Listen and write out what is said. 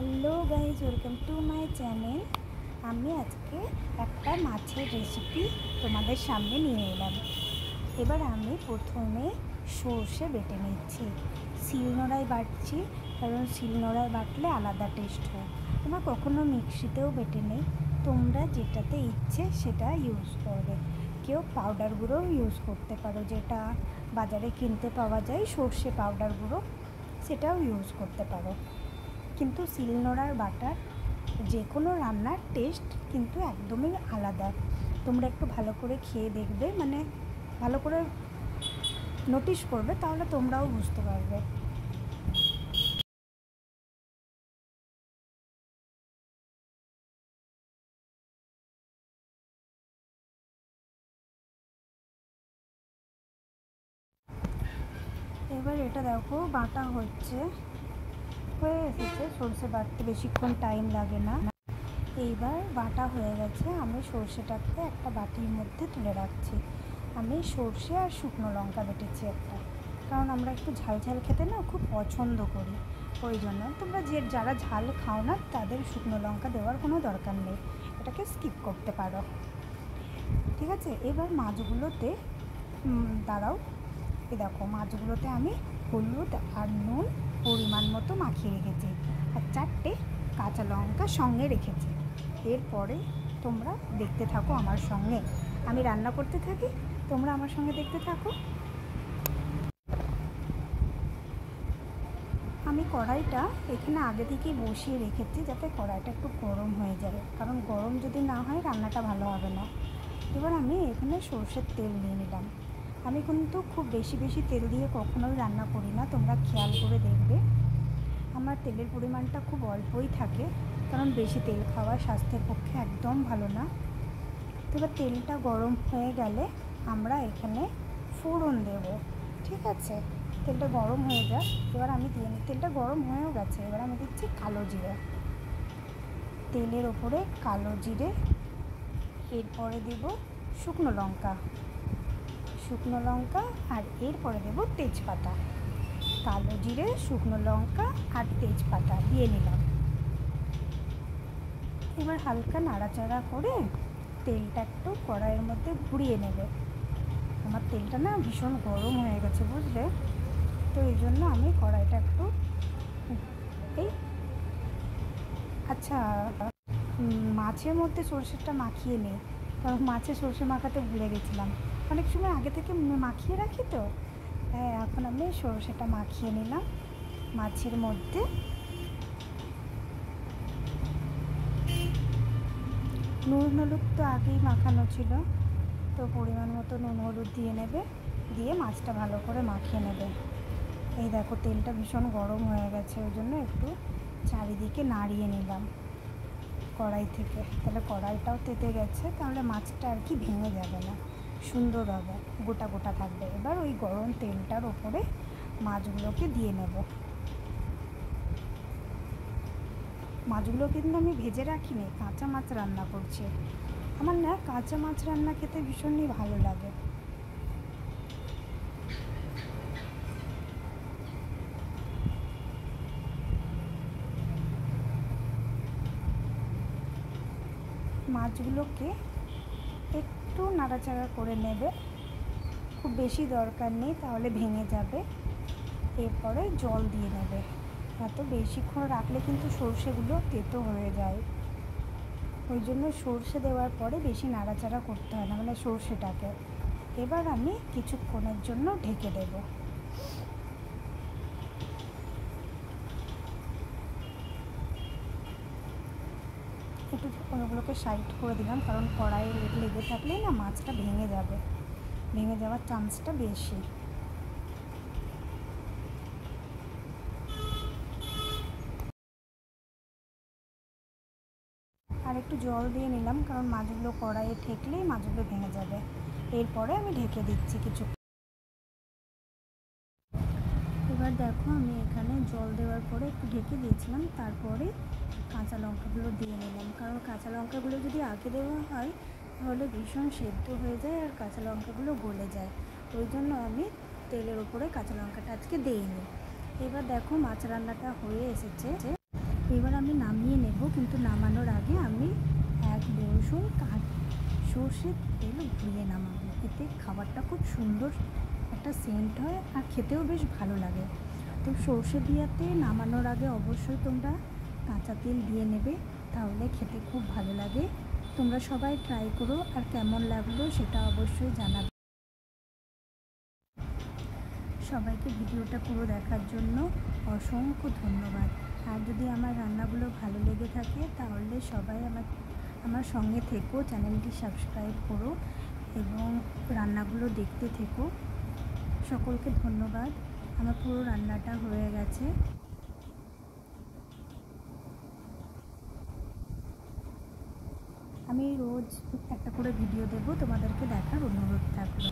Hello guys, welcome to my channel. আমি আজকে একটা মাছের রেসিপি তোমাদের সামনে নিয়ে এলাম। এবার আমি প্রথমে সর্ষে বেটে নিচ্ছি। শিলনোড়ায় বাটছি, কারণ শিলনোড়ায় বাটলে আলাদা টেস্ট হয়। তোমরা কখনো মিক্সিতেও বেটে নেই, তোমরা যেটাতে ইচ্ছে সেটা ইউজ করবে। কেউ পাউডার গুঁড়োও ইউজ করতে পারো, যেটা বাজারে কিনতে পাওয়া যায় সর্ষে পাউডার গুঁড়ো, সেটাও ইউজ করতে পারো। কিন্তু শিলনোড়ার বাটার যে কোনো রান্নার টেস্ট কিন্তু একদমই আলাদা। তোমরা একটু ভালো করে খেয়ে দেখবে, মানে ভালো করে নোটিশ করবে, তাহলে তোমরাও বুঝতে পারবে। এবার এটা দেখো বাটা হয়ে এসেছে। সর্ষে বাটতে বেশিক্ষণ টাইম লাগে না। এইবার বাটা হয়ে গেছে, আমি সর্ষেটাকে একটা বাটির মধ্যে তুলে রাখছি। আমি সর্ষে আর শুকনো লঙ্কা বেটেছি একটা, কারণ আমরা একটু ঝাল ঝাল খেতে না খুব পছন্দ করি। ওই জন্য তোমরা যারা ঝাল খাও না তাদের শুকনো লঙ্কা দেওয়ার কোনো দরকার নেই, এটাকে স্কিপ করতে পারো। ঠিক আছে, এবার মাছগুলোতে দাঁড়াও, এ দেখো মাছগুলোতে আমি হলুদ আর নুন পরিমাণ মতো মাখিয়ে রেখেছি, আর 4টে কাঁচা লঙ্কা সঙ্গে রেখেছি। এরপরে তোমরা দেখতে থাকো আমার সঙ্গে, আমি রান্না করতে থাকি, তোমরা আমার সঙ্গে দেখতে থাকো। আমি কড়াইটা এখানে আগে থেকেই বসিয়ে রেখেছি, যাতে কড়াইটা একটু গরম হয়ে যায়, কারণ গরম যদি না হয় রান্নাটা ভালো হবে না। এবার আমি এখানে সর্ষের তেল নিয়ে নিলাম। আমি কিন্তু খুব বেশি তেল দিয়ে কখনোই রান্না করি না, তোমরা খেয়াল করে দেখবে। আমার তেলের পরিমাণটা খুব অল্পই থাকে, কারণ বেশি তেল খাওয়া স্বাস্থ্যের পক্ষে একদম ভালো না। তো এবার তেলটা গরম হয়ে গেলে আমরা এখানে ফোড়ন দেব। ঠিক আছে, তেলটা গরম হয়ে যাক, এবার আমি তেলটা গরম হয়েও গেছে, এবার আমি দিচ্ছি কালো জিরে। তেলের ওপরে কালো জিরে, এরপরে দেব শুকনো লঙ্কা আর এরপরে দেব তেজপাতা। কালো জিরে, শুকনো লঙ্কা আর তেজপাতা দিয়ে নিলাম। এবার হালকা নাড়াচাড়া করে তেলটা একটু কড়াইয়ের মধ্যে ঘুরিয়ে নেবে। আমার তেলটা না ভীষণ গরম হয়ে গেছে, বুঝলে, তো এই জন্য আমি কড়াইটা একটু আচ্ছা, মাছের মধ্যে সর্ষেটা মাখিয়ে নেই, কারণ মাছে সর্ষে মাখাতে ভুলে গেছিলাম। অনেক সময় আগে থেকে মাখিয়ে রাখি, তো এখন আমি সর্ষেটা মাখিয়ে নিলাম মাছের মধ্যে। নুন হলুদ তো আগেই মাখানো ছিল, তো পরিমাণ মতো নুন হলুদ দিয়ে নেবে, দিয়ে মাছটা ভালো করে মাখিয়ে নেবে। এই দেখো তেলটা ভীষণ গরম হয়ে গেছে, ওই জন্য একটু চারিদিকে নাড়িয়ে নিলাম কড়াই থেকে, তাহলে কড়াইটাও তেতে গেছে, তাহলে মাছটা আর কি ভেঙে যাবে না, সুন্দর হবে, গোটা গোটা থাকবে। এবার ওই গরম তেলটার ওপরে মাছগুলোকে দিয়ে নেব। মাছগুলো কিন্তু আমি ভেজে রাখিনি, কাঁচা মাছ রান্না করছি। আমার না কাঁচা মাছ রান্না খেতে ভীষণই ভালো লাগে। মাছগুলোকে একটু নাড়াচাড়া করে নেবে, খুব বেশি দরকার নেই, তাহলে ভেঙে যাবে। এরপরে জল দিয়ে নেবে, এত বেশিক্ষণ রাখলে কিন্তু সর্ষেগুলো তেতো হয়ে যায়, ওই জন্য সর্ষে দেওয়ার পরে বেশি নাড়াচাড়া করতে হয় না, মানে সর্ষেটাকে। এবার আমি কিছুক্ষণের জন্য ঢেকে দেব। একটু ওগুলোকে সাইড করে দিলাম, কারণ কড়াইয়ে লেগে থাকলে না মাছটা ভেঙে যাবে, ভেঙে যাওয়ার চান্সটা বেশি। আর একটু জল দিয়ে নিলাম, কারণ মাছগুলো কড়াইয়ে ঠেকলেই মাছগুলো ভেঙে যাবে। এরপরে আমি ঢেকে দিচ্ছি কিছু। এবার দেখো আমি এখানে জল দেওয়ার পরে একটু ঢেকে দিয়েছিলাম, তারপরে কাঁচা লঙ্কাগুলো দিয়ে নিলাম, কারণ কাঁচা লঙ্কাগুলো যদি আগে দেওয়া হয় তাহলে ভীষণ সেদ্ধ হয়ে যায় আর কাঁচা লঙ্কাগুলো গলে যায়, ওই জন্য আমি তেলের উপরে কাঁচা লঙ্কাটা আজকে দিইনি। এবার দেখো মাছ রান্নাটা হয়ে এসেছে, এবার আমি নামিয়ে নেব, কিন্তু নামানোর আগে আমি এক রসুন সর্ষের তেল ঘুরিয়ে নামাবো। এতে খাবারটা খুব সুন্দর একটা সেন্ট হয় আর খেতেও বেশ ভালো লাগে। তো সর্ষে দিয়াতে নামানোর আগে অবশ্যই তোমরা কাঁচা তেল দিয়ে নেবে, তাহলে খেতে খুব ভালো লাগে। তোমরা সবাই ট্রাই করো, আর কেমন লাগলো সেটা অবশ্যই জানাবে। সবাইকে ভিডিওটা পুরো দেখার জন্য অসংখ্য ধন্যবাদ। আর যদি আমার রান্নাগুলো ভালো লেগে থাকে তাহলে সবাই আমার সঙ্গে থেকো, চ্যানেলটি সাবস্ক্রাইব করো এবং রান্নাগুলো দেখতে থেকো। সকলকে ধন্যবাদ। আমার পুরো রান্নাটা হয়ে গেছে। আমি রোজ একটা করে ভিডিও দেব, তোমাদেরকে দেখার অনুরোধ থাকলো।